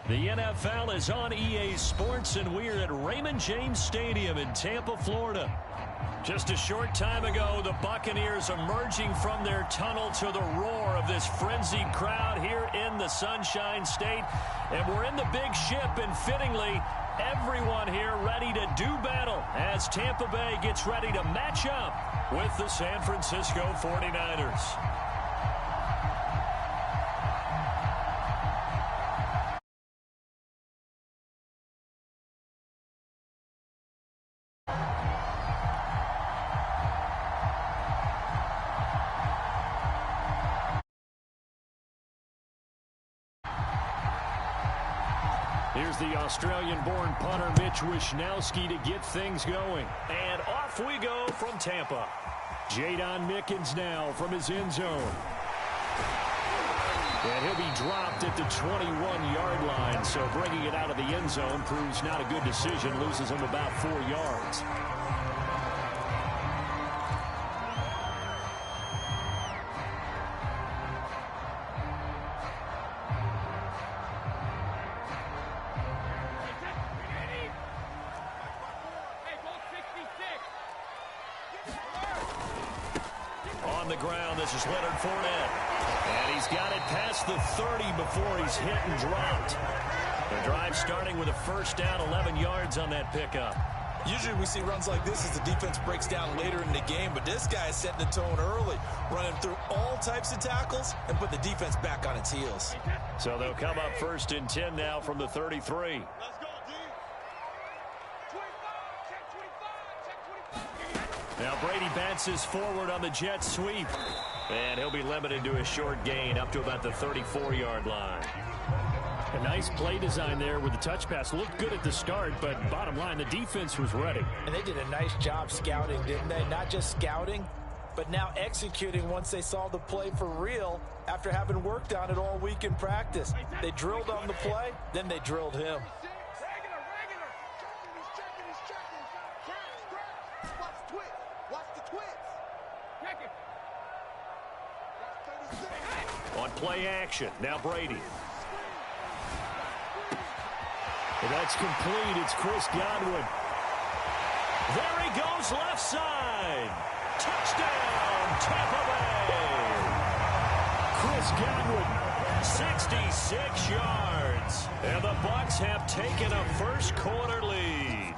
The NFL is on EA Sports, and we're at Raymond James Stadium in Tampa, Florida. Just a short time ago, the Buccaneers emerging from their tunnel to the roar of this frenzied crowd here in the Sunshine State. And we're in the big ship, and fittingly, everyone here ready to do battle as Tampa Bay gets ready to match up with the San Francisco 49ers. Here's the Australian-born punter Mitch Wishnowsky to get things going. And off we go from Tampa. Jadon Mickens now from his end zone. And he'll be dropped at the 21-yard line, so bringing it out of the end zone proves not a good decision, loses him about 4 yards. On the ground, this is Leonard Fournette. And he's got it past the 30 before he's hit and dropped. The drive starting with a first down, 11 yards on that pickup. Usually we see runs like this as the defense breaks down later in the game, but this guy is setting the tone early, running through all types of tackles and put the defense back on its heels. So they'll come up 1st and 10 now from the 33. Now Brady bounces forward on the jet sweep. And he'll be limited to a short gain up to about the 34-yard line. A nice play design there with the touch pass. Looked good at the start, but bottom line, the defense was ready. And they did a nice job scouting, didn't they? Not just scouting, but now executing once they saw the play for real after having worked on it all week in practice. They drilled on the play, then they drilled him. On play action, now Brady. And that's complete. It's Chris Godwin. There he goes, left side. Touchdown, Tampa Bay. Chris Godwin, 66 yards. And the Bucs have taken a first quarter lead.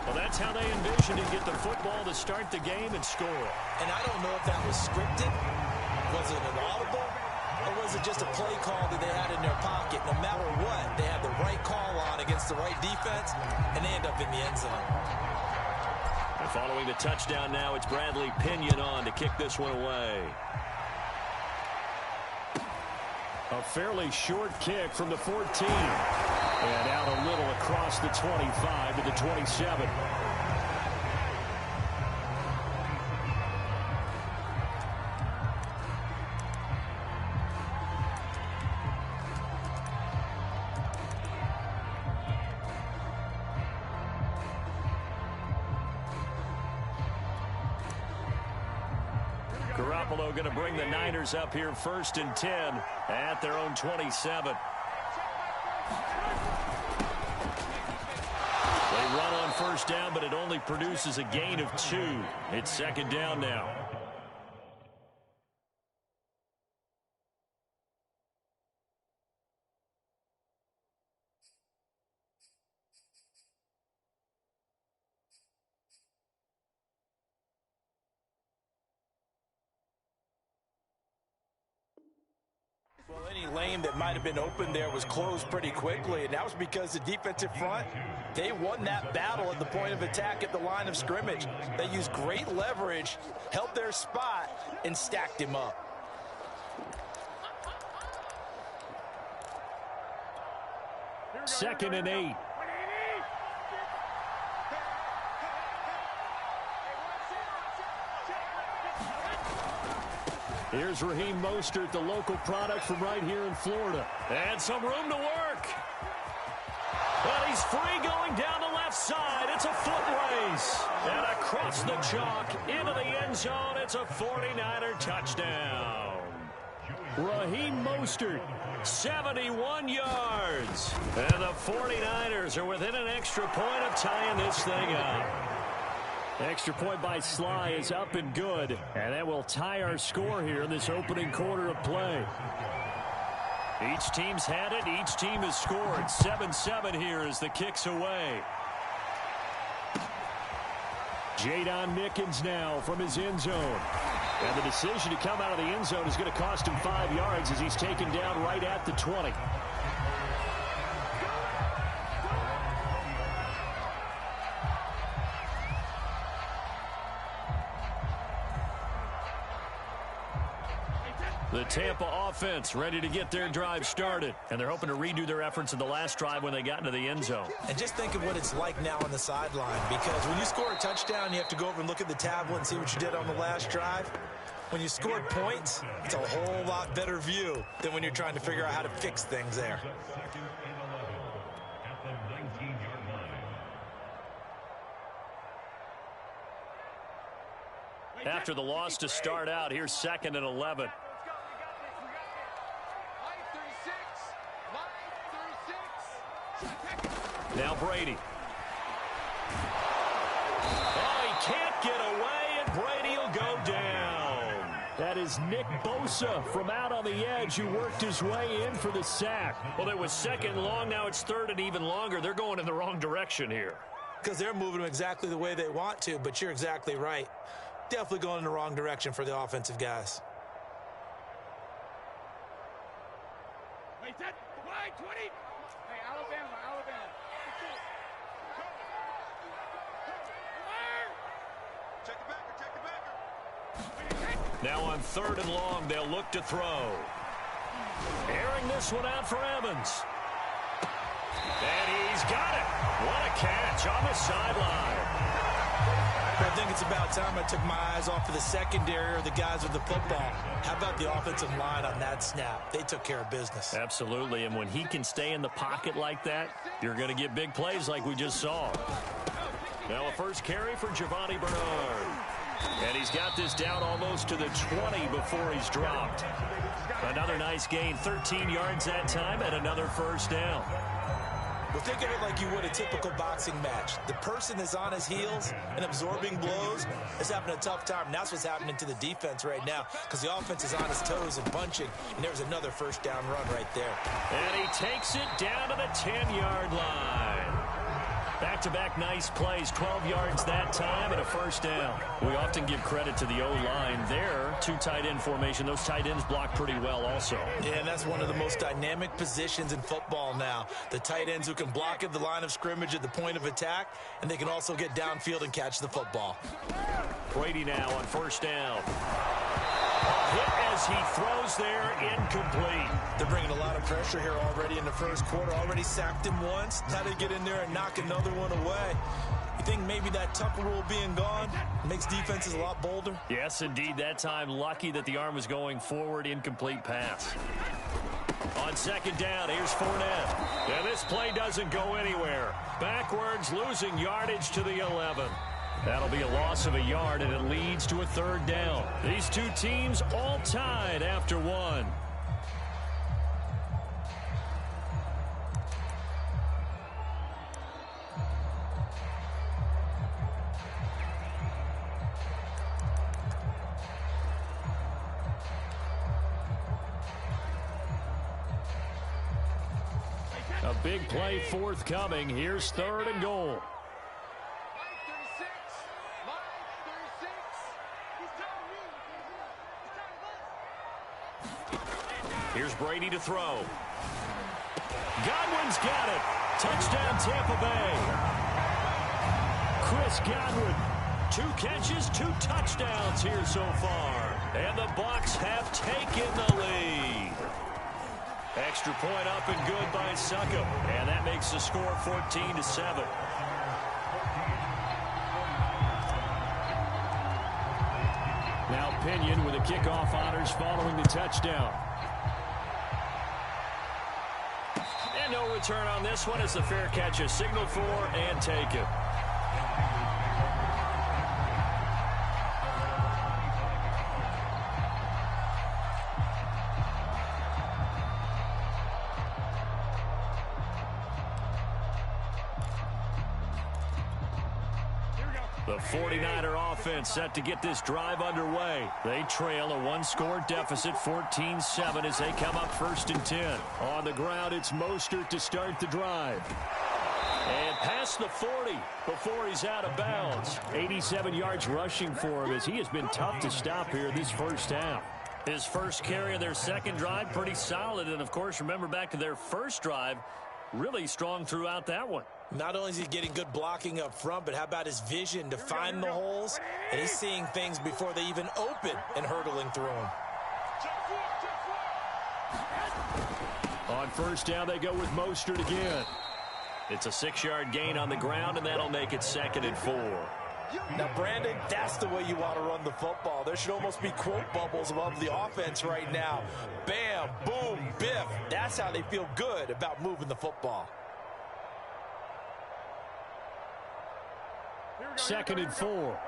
Well, that's how they envisioned to get the football to start the game and score. And I don't know if that was scripted. Was it an audible, or was it just a play call that they had in their pocket? No matter what, they had the right call on against the right defense, and they end up in the end zone. And following the touchdown now, it's Bradley Pinion on to kick this one away. A fairly short kick from the 14. And out a little across the 25 to the 27. Garoppolo going to bring the Niners up here 1st and 10 at their own 27. They run on first down, but it only produces a gain of 2. It's 2nd down now. Well, any lane that might have been open there was closed pretty quickly, and that was because the defensive front, they won that battle at the point of attack at the line of scrimmage. They used great leverage, held their spot, and stacked him up. Second and 8. Here's Raheem Mostert, the local product from right here in Florida. And some room to work. But he's free going down the left side. It's a foot race. And across the chalk into the end zone. It's a 49er touchdown. Raheem Mostert, 71 yards. And the 49ers are within an extra point of tying this thing up. Extra point by Sly is up and good. And that will tie our score here in this opening quarter of play. Each team's had it. Each team has scored. 7-7 here as the kick's away. Jadon Mickens now from his end zone. And the decision to come out of the end zone is going to cost him 5 yards as he's taken down right at the 20. The Tampa offense ready to get their drive started. And they're hoping to redo their efforts in the last drive when they got into the end zone. And just think of what it's like now on the sideline. Because when you score a touchdown, you have to go over and look at the tablet and see what you did on the last drive. When you scored points, it's a whole lot better view than when you're trying to figure out how to fix things there. After the loss to start out, here's 2nd and 11. Now Brady. Oh, he can't get away, and Brady will go down. That is Nick Bosa from out on the edge who worked his way in for the sack. Well, it was 2nd and long. Now it's 3rd and even longer. They're going in the wrong direction here. Because they're moving them exactly the way they want to, but you're exactly right. Definitely going in the wrong direction for the offensive guys. Wait, that line 20. Hey, Alabama. Check the backer. Now on 3rd and long, they'll look to throw. Airing this one out for Evans. And he's got it. What a catch on the sideline. I think it's about time I took my eyes off of the secondary or the guys with the football. How about the offensive line on that snap? They took care of business. Absolutely, and when he can stay in the pocket like that, you're going to get big plays like we just saw. Now a first carry for Giovanni Bernard. And he's got this down almost to the 20 before he's dropped. Another nice gain, 13 yards that time, and another first down. Well, think of it like you would a typical boxing match. The person is on his heels and absorbing blows is having a tough time. And that's what's happening to the defense right now because the offense is on his toes and punching, and there's another first down run right there. And he takes it down to the 10-yard line. Back-to-back nice plays, 12 yards that time and a first down. We often give credit to the O-line there. 2 tight end formation. Those tight ends block pretty well also. Yeah, and that's one of the most dynamic positions in football now. The tight ends who can block at the line of scrimmage at the point of attack, and they can also get downfield and catch the football. Brady now on first down. Hit as he throws there, incomplete. They're bringing a lot of pressure here already in the first quarter. Already sacked him once. Now they get in there and knock another one away. You think maybe that Tucker rule being gone makes defenses a lot bolder? Yes, indeed. That time, lucky that the arm was going forward, incomplete pass. On second down, here's Fournette. And this play doesn't go anywhere. Backwards, losing yardage to the 11. That'll be a loss of a yard, and it leads to a third down. These two teams all tied after one. A big play forthcoming. Here's 3rd and goal. Here's Brady to throw. Godwin's got it. Touchdown, Tampa Bay. Chris Godwin, 2 catches, 2 touchdowns here so far. And the Bucs have taken the lead. Extra point up and good by Succop. And that makes the score 14-7. Now Pinion with the kickoff honors following the touchdown. And no return on this one as the fair catch is signaled for and taken. The 49er offense set to get this drive underway. They trail a one-score deficit, 14-7, as they come up 1st and 10. On the ground, it's Mostert to start the drive. And past the 40 before he's out of bounds. 87 yards rushing for him as he has been tough to stop here this first half. His first carry of their second drive, pretty solid. And, of course, remember back to their first drive, really strong throughout that one. Not only is he getting good blocking up front, but how about his vision to find the holes? And he's seeing things before they even open and hurdling through them. On first down, they go with Mostert again. It's a 6-yard gain on the ground, and that'll make it 2nd and 4. Now, Brandon, that's the way you want to run the football. There should almost be quote bubbles above the offense right now. Bam, boom, biff. That's how they feel good about moving the football. 2nd and 4.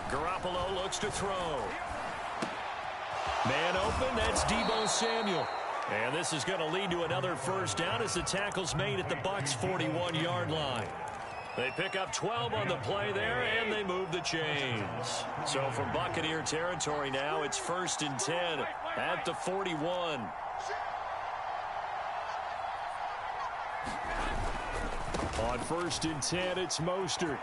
Garoppolo looks to throw. Man open, that's Deebo Samuel. And this is going to lead to another first down as the tackle's made at the Bucs' 41-yard line. They pick up 12 on the play there, and they move the chains. So from Buccaneer territory now, it's 1st and 10 at the 41. On 1st and 10, it's Mostert.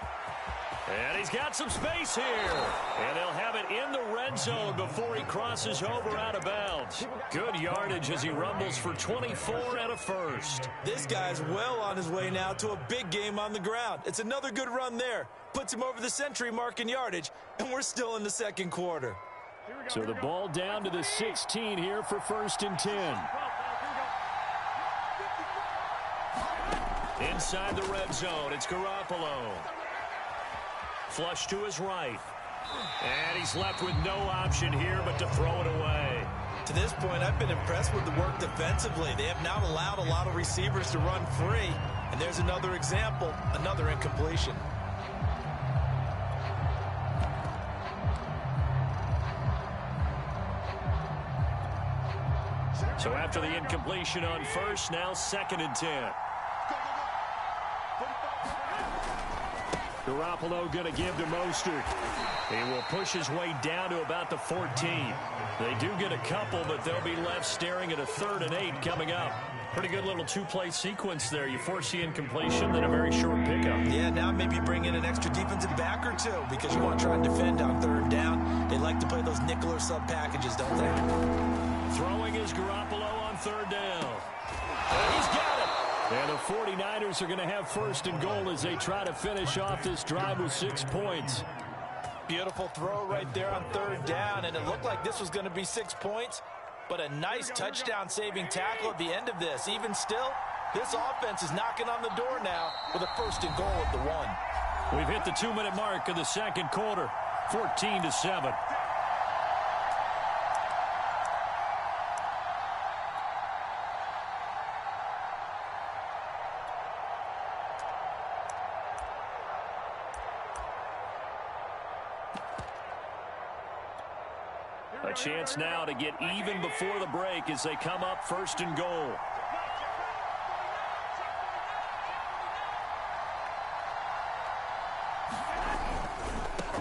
And he's got some space here. And they'll have it in the red zone before he crosses over out of bounds. Good yardage as he rumbles for 24 and a first. This guy's well on his way now to a big game on the ground. It's another good run there. Puts him over the century mark in yardage, and we're still in the second quarter. So the ball down to the 16 here for 1st and 10. Inside the red zone, it's Garoppolo. Flush to his right. And he's left with no option here but to throw it away. To this point, I've been impressed with the work defensively. They have not allowed a lot of receivers to run free. And there's another example, another incompletion. So after the incompletion on first, now 2nd and 10. Garoppolo going to give to Mostert. He will push his way down to about the 14. They do get a couple, but they'll be left staring at a 3rd and 8 coming up. Pretty good little two-play sequence there. You force the incompletion, then a very short pickup. Yeah, now maybe bring in an extra defensive back or two because you want to try and defend on 3rd down. They like to play those nickel or sub packages, don't they? Throwing is Garoppolo on 3rd down. And he's got it. And the 49ers are going to have 1st and goal as they try to finish off this drive with 6 points. Beautiful throw right there on 3rd down, and it looked like this was going to be 6 points, but a nice touchdown-saving tackle at the end of this. Even still, this offense is knocking on the door now with a 1st and goal at the 1. We've hit the 2-minute mark of the second quarter, 14-7. A chance now to get even before the break as they come up 1st and goal.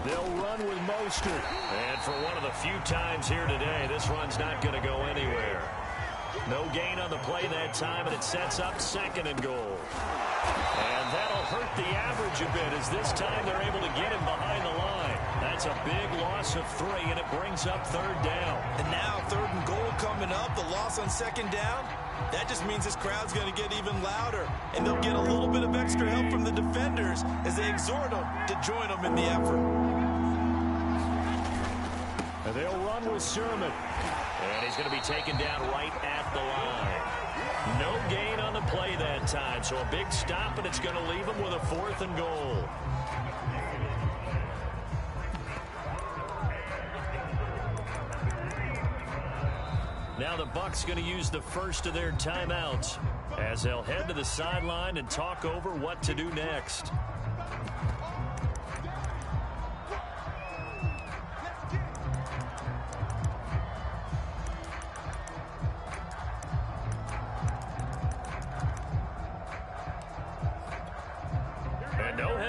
They'll run with Mostert. And for one of the few times here today, this run's not going to go anywhere. No gain on the play that time, and it sets up 2nd and goal. And that'll hurt the average a bit as this time they're able to get him behind the line. That's a big loss of 3, and it brings up 3rd down. And now 3rd and goal coming up, the loss on 2nd down. That just means this crowd's going to get even louder, and they'll get a little bit of extra help from the defenders as they exhort them to join them in the effort. And they'll run with Sermon. And he's going to be taken down right at the line. No gain on the play that time, so a big stop, and it's going to leave him with a 4th and goal. Now the Bucs going to use the first of their timeouts as they'll head to the sideline and talk over what to do next.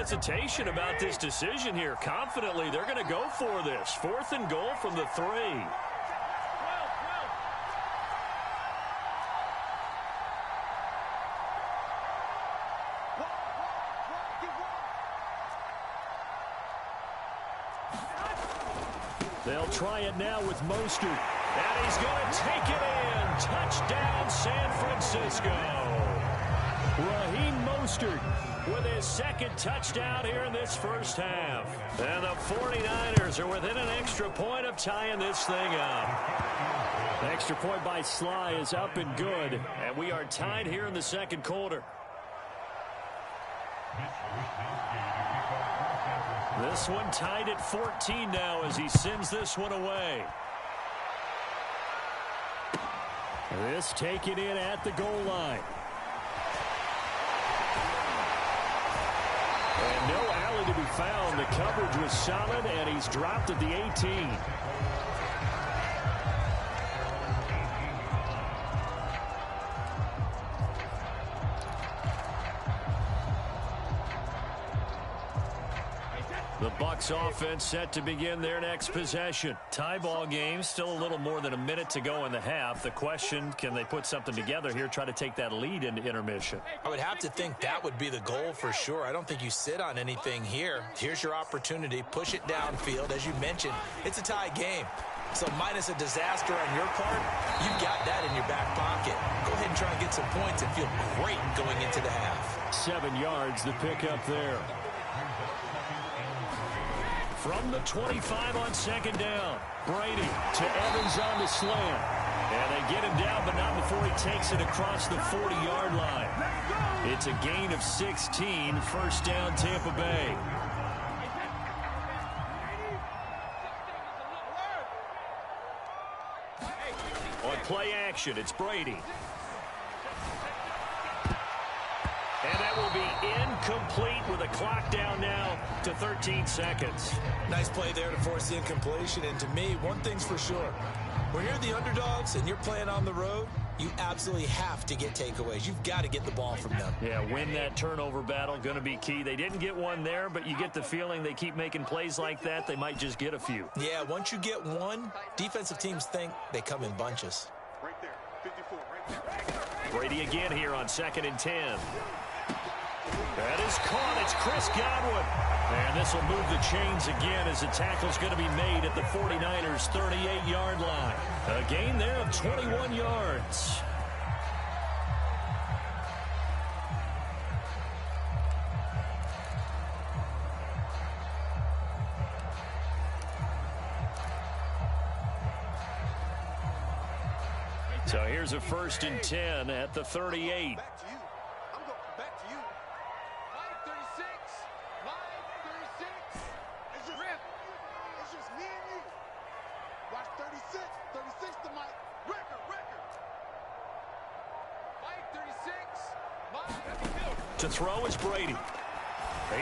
hesitation about this decision here. Confidently, they're going to go for this. 4th and goal from the 3. They'll try it now with Mostert. And he's going to take it in. Touchdown, San Francisco. Raheem Mostert with his 2nd touchdown here in this first half. And the 49ers are within an extra point of tying this thing up. The extra point by Sly is up and good. And we are tied here in the 2nd quarter. This one tied at 14 now as he sends this one away. This taken in at the goal line. And no alley to be found. The coverage was solid, and he's dropped at the 18. The Bucs offense set to begin their next possession. Tie ball game, still a little more than a minute to go in the half. The question, can they put something together here, try to take that lead into intermission? I would have to think that would be the goal for sure. I don't think you sit on anything here. Here's your opportunity. Push it downfield. As you mentioned, it's a tie game. So minus a disaster on your part, you've got that in your back pocket. Go ahead and try and get some points and feel great going into the half. 7 yards, the pickup there. From the 25 on 2nd down. Brady to Evans on the slant. And they get him down, but not before he takes it across the 40-yard line. It's a gain of 16. First down, Tampa Bay. On play action, it's Brady. And that will be incomplete with a clock down now to 13 seconds. Nice play there to force the incompletion. And to me, one thing's for sure. When you're the underdogs and you're playing on the road, you absolutely have to get takeaways. You've got to get the ball from them. Yeah, win that turnover battle, going to be key. They didn't get one there, but you get the feeling they keep making plays like that, they might just get a few. Yeah, once you get one, defensive teams think they come in bunches. Right there, 54, right there. Brady again here on 2nd and 10. That is caught. It's Chris Godwin. And this will move the chains again as the tackle's going to be made at the 49ers' 38-yard line. A gain there of 21 yards. So here's a 1st and 10 at the 38. Back to you. I'm going back to you. 536. 536. It's just me and you. Watch 36. 36 to Mike. Record. 536. To throw is Brady.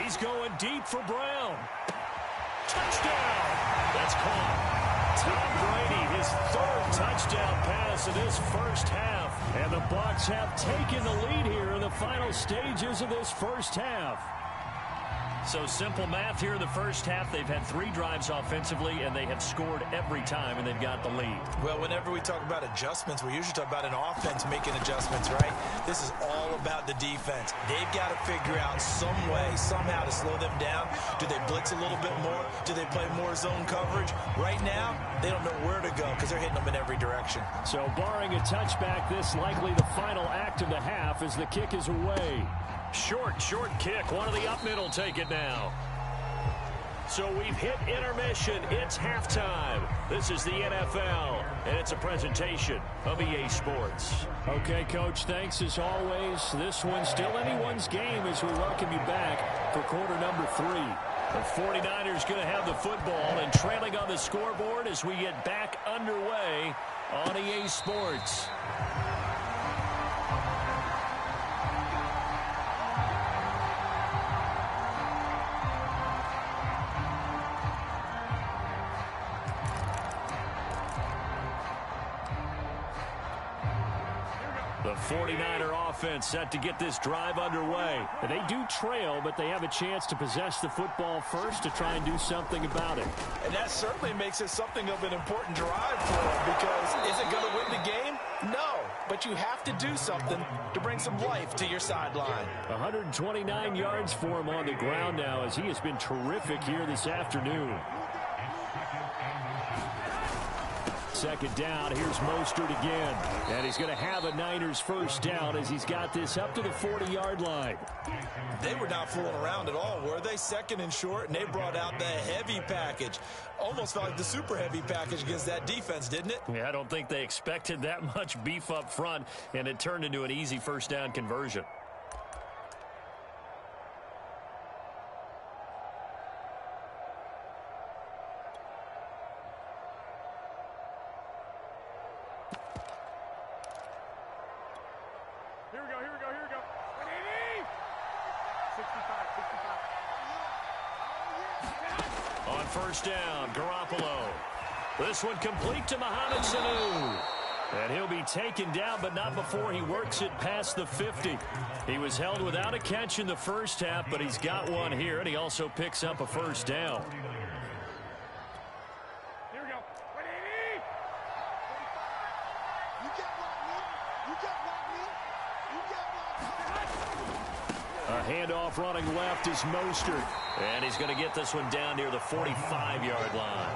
He's going deep for Brown. Touchdown. That's caught. Tom Brady, his 3rd touchdown pass in this first half. And the Bucs have taken the lead here in the final stages of this first half. So simple math here in the first half. They've had 3 drives offensively, and they have scored every time, and they've got the lead. Well, whenever we talk about adjustments, we usually talk about an offense making adjustments, right? This is all about the defense. They've got to figure out some way, somehow to slow them down. Do they blitz a little bit more? Do they play more zone coverage? Right now, they don't know where to go because they're hitting them in every direction. So barring a touchback, this likely the final act of the half as the kick is away. Short kick. One of the up middle take it now. So we've hit intermission. It's halftime. This is the NFL, and it's a presentation of EA Sports. Okay, Coach, thanks as always. This one's still anyone's game as we welcome you back for quarter number 3. The 49ers going to have the football and trailing on the scoreboard as we get back underway on EA Sports. The 49er offense set to get this drive underway. They do trail, but they have a chance to possess the football first to try and do something about it. And that certainly makes it something of an important drive for them, because is it going to win the game? No, but you have to do something to bring some life to your sideline. 129 yards for him on the ground now, as he has been terrific here this afternoon. Second down, here's Mostert again. And he's going to have a Niners first down as he's got this up to the 40-yard line. They were not fooling around at all, were they? Second and short, and they brought out the heavy package. Almost felt like the super heavy package against that defense, didn't it? Yeah, I don't think they expected that much beef up front, and it turned into an easy first down conversion. Here we go. 65. On first down, Garoppolo. This one complete to Mohamed Sanu. And he'll be taken down, but not before he works it past the 50. He was held without a catch in the first half, but he's got one here, and he also picks up a first down. Here we go. 180. You can't block me. You can't block me. You can't block me. A handoff running left is Mostert. And he's going to get this one down near the 45-yard line.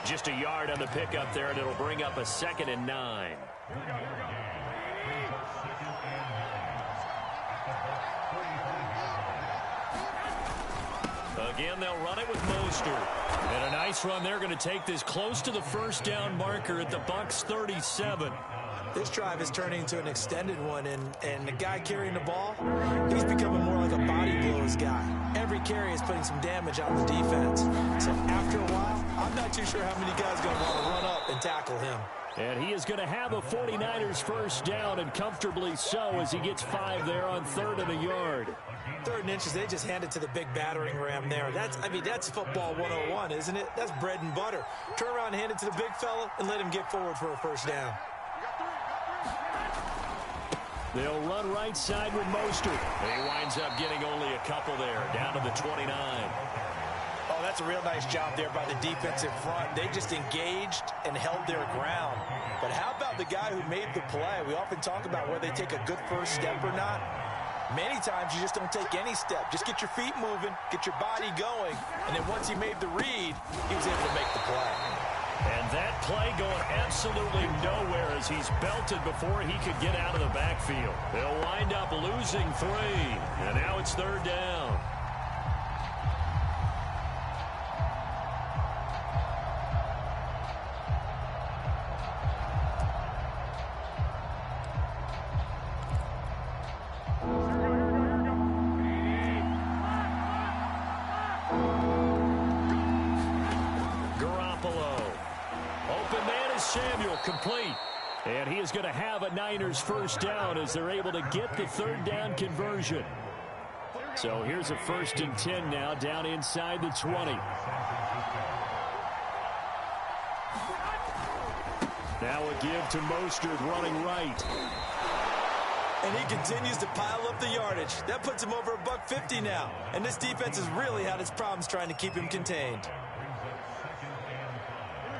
Just a yard on the pickup there, and it'll bring up a 2nd and 9. Again, they'll run it with Mostert. And a nice run there, going to take this close to the first down marker at the Bucs 37. This drive is turning into an extended one, and the guy carrying the ball, he's becoming more like a body blows guy. Every carry is putting some damage on the defense. So after a while, I'm not too sure how many guys are going to want to run up and tackle him. And he is going to have a 49ers first down, and comfortably so, as he gets 5 there on 3rd and a yard. 3rd and inches, they just hand it to the big battering ram there. That's football 101, isn't it? That's bread and butter. Turn around and hand it to the big fella and let him get forward for a first down. They'll run right side with Mostert. He winds up getting only a couple there, down to the 29. Oh, that's a real nice job there by the defensive front. They just engaged and held their ground. But how about the guy who made the play? We often talk about whether they take a good first step or not. Many times you just don't take any step. Just get your feet moving, get your body going, and then once he made the read, he was able to make the play. And that play going absolutely nowhere as he's belted before he could get out of the backfield. They'll wind up losing 3, and now it's 3rd down. Complete. And he is going to have a Niners first down as they're able to get the 3rd down conversion. So here's a 1st and 10 now, down inside the 20. Now a give to Mostert running right. And he continues to pile up the yardage. That puts him over $150 now. And this defense has really had its problems trying to keep him contained.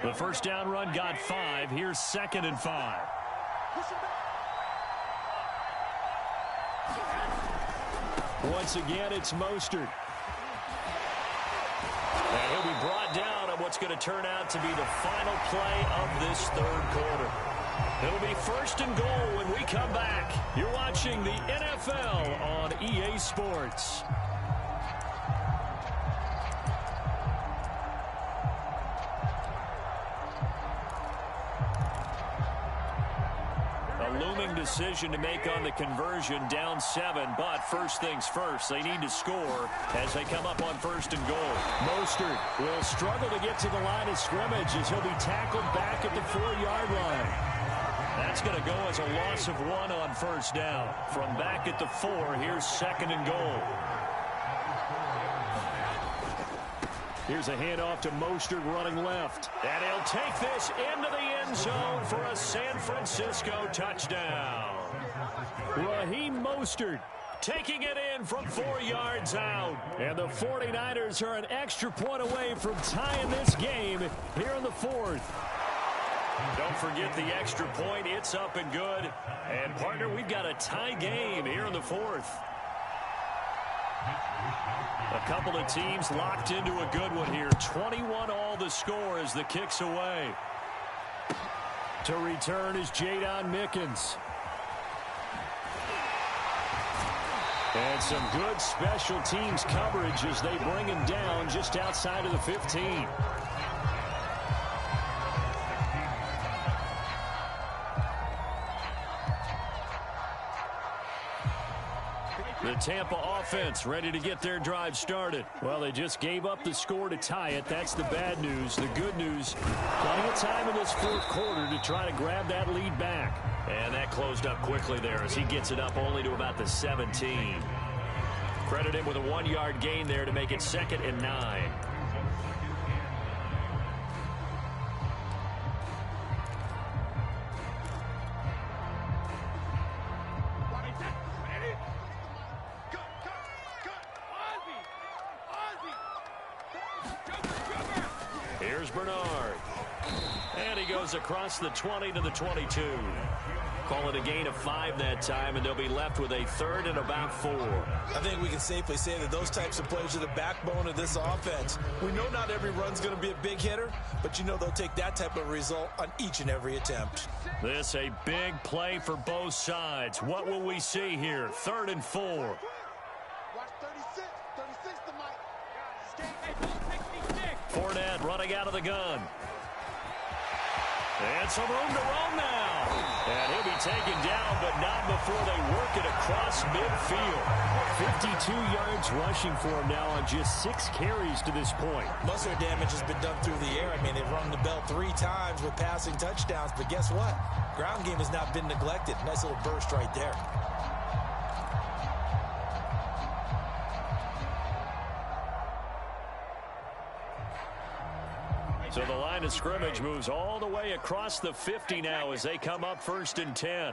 The first down run got 5. Here's 2nd and 5. Once again, it's Mostert. And he'll be brought down on what's going to turn out to be the final play of this 3rd quarter. It'll be 1st and goal when we come back. You're watching the NFL on EA Sports. Decision to make on the conversion, down 7, but first things first, they need to score as they come up on 1st and goal. Mostert will struggle to get to the line of scrimmage as he'll be tackled back at the 4-yard line. That's going to go as a loss of 1 on 1st down. From back at the 4, here's 2nd and goal. Here's a handoff to Mostert running left. And he'll take this into the end zone for a San Francisco touchdown. Raheem Mostert taking it in from 4 yards out. And the 49ers are an extra point away from tying this game here in the fourth. Don't forget the extra point. It's up and good. And, partner, we've got a tie game here in the fourth. A couple of teams locked into a good one here. 21 all the score as the kick's away. To return is Jadon Mickens. And some good special teams coverage as they bring him down just outside of the 15. The Tampa offense ready to get their drive started. Well, they just gave up the score to tie it. That's the bad news. The good news, plenty of time in this fourth quarter to try to grab that lead back. And that closed up quickly there as he gets it up only to about the 17. Credit him with a 1-yard gain there to make it 2nd and 9. Here's Bernard. And he goes across the 20 to the 22. Call it a gain of 5 that time, and they'll be left with a 3rd and about 4. I think we can safely say that those types of plays are the backbone of this offense. We know not every run's going to be a big hitter, but you know they'll take that type of result on each and every attempt. This a big play for both sides. What will we see here? 3rd and 4. Watch 36. 36 to Mike. Fournette running out of the gun. And some room to roam now. And he'll be taken down, but not before they work it across midfield. 52 yards rushing for him now on just 6 carries to this point. Most of their damage has been done through the air. I mean, they've rung the bell 3 times with passing touchdowns, but guess what? Ground game has not been neglected. Nice little burst right there. So the line of scrimmage moves all the way across the 50 now as they come up 1st and 10.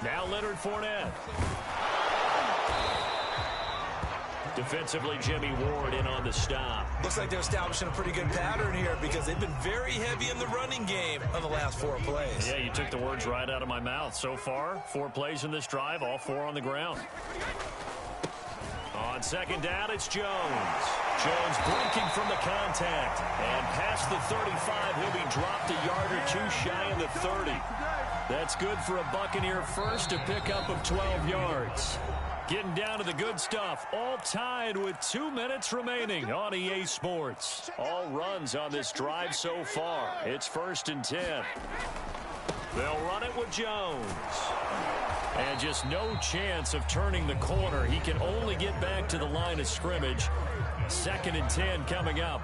Now Leonard Fournette. Defensively, Jimmy Ward in on the stop. Looks like they're establishing a pretty good pattern here because they've been very heavy in the running game on the last 4 plays. Yeah, you took the words right out of my mouth. So far, 4 plays in this drive, all 4 on the ground. On 2nd down, it's Jones. Jones breaking from the contact. And past the 35, he'll be dropped a yard or 2 shy of the 30. That's good for a Buccaneer first, a pickup of 12 yards. Getting down to the good stuff. All tied with 2 minutes remaining on EA Sports. All runs on this drive so far. It's 1st and 10. They'll run it with Jones. And just no chance of turning the corner. He can only get back to the line of scrimmage. 2nd and 10 coming up.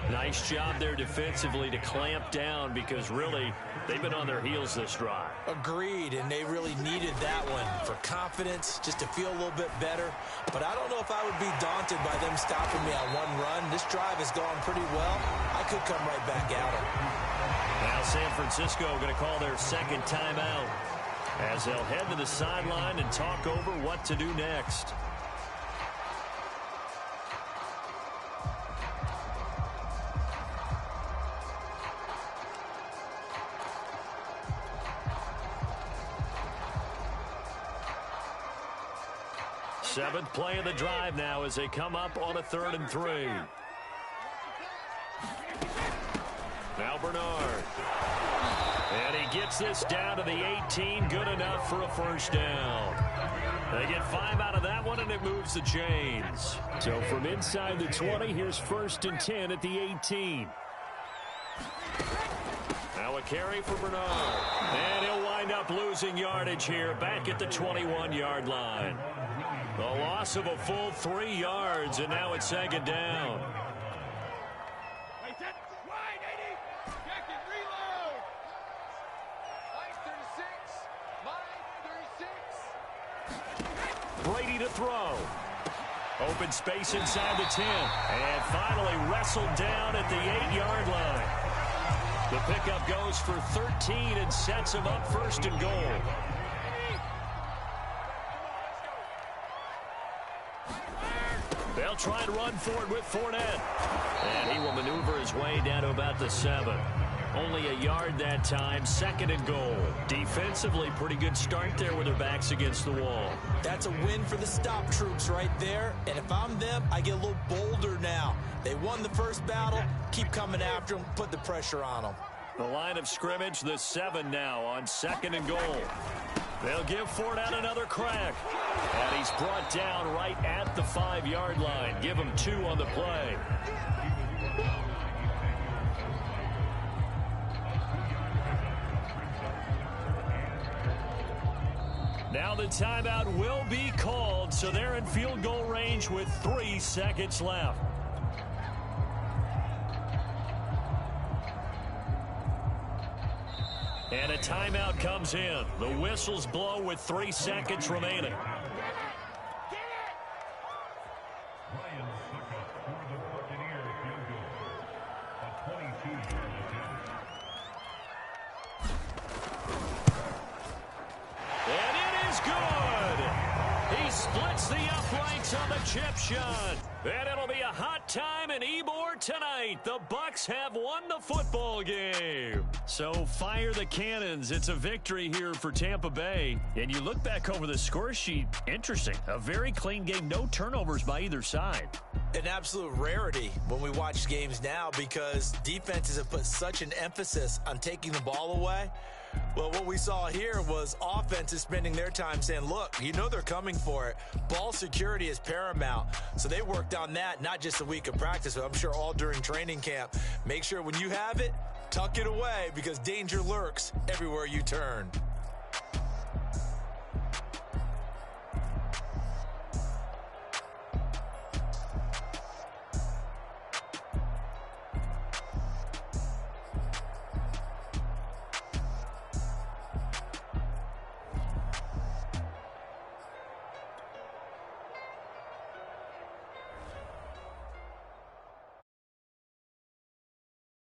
Nice job there defensively to clamp down because really they've been on their heels this drive. Agreed, and they really needed that one for confidence, just to feel a little bit better. But I don't know if I would be daunted by them stopping me on 1 run. This drive has gone pretty well. I could come right back at it. Now San Francisco going to call their 2nd timeout as they'll head to the sideline and talk over what to do next. Seventh play of the drive now as they come up on a 3rd and 3. Now Bernard. And he gets this down to the 18. Good enough for a 1st down. They get 5 out of that one, and it moves the chains. So from inside the 20, here's 1st and 10 at the 18. Now a carry for Bernard. And he'll wind up losing yardage here back at the 21-yard line. The loss of a full 3 yards, and now it's 2nd down. Brady to throw. Open space inside the 10. And finally wrestled down at the 8-yard line. The pickup goes for 13 and sets him up first and goal. They'll try and run for it with Fournette. And he will maneuver his way down to about the 7. Only a yard that time, second and goal. Defensively, pretty good start there with their backs against the wall. That's a win for the stop troops right there. And if I'm them, I get a little bolder now. They won the first battle. Keep coming after them. Put the pressure on them. The line of scrimmage, the 7 now on second and goal. They'll give Fournette another crack. And he's brought down right at the 5-yard line. Give him 2 on the play. Now the timeout will be called, so they're in field goal range with 3 seconds left. And a timeout comes in. The whistles blow with 3 seconds remaining. And it is good. He splits the uprights on the chip shot. And it'll be a hot time in Ybor tonight. The Bucs have won the football game. So fire the cannons. It's a victory here for Tampa Bay. And you look back over the score sheet, interesting. A very clean game, no turnovers by either side. An absolute rarity when we watch games now because defenses have put such an emphasis on taking the ball away. Well, what we saw here was offenses spending their time saying, look, you know they're coming for it. Ball security is paramount. So they worked on that, not just a week of practice, but I'm sure all during training camp. Make sure when you have it, tuck it away because danger lurks everywhere you turn.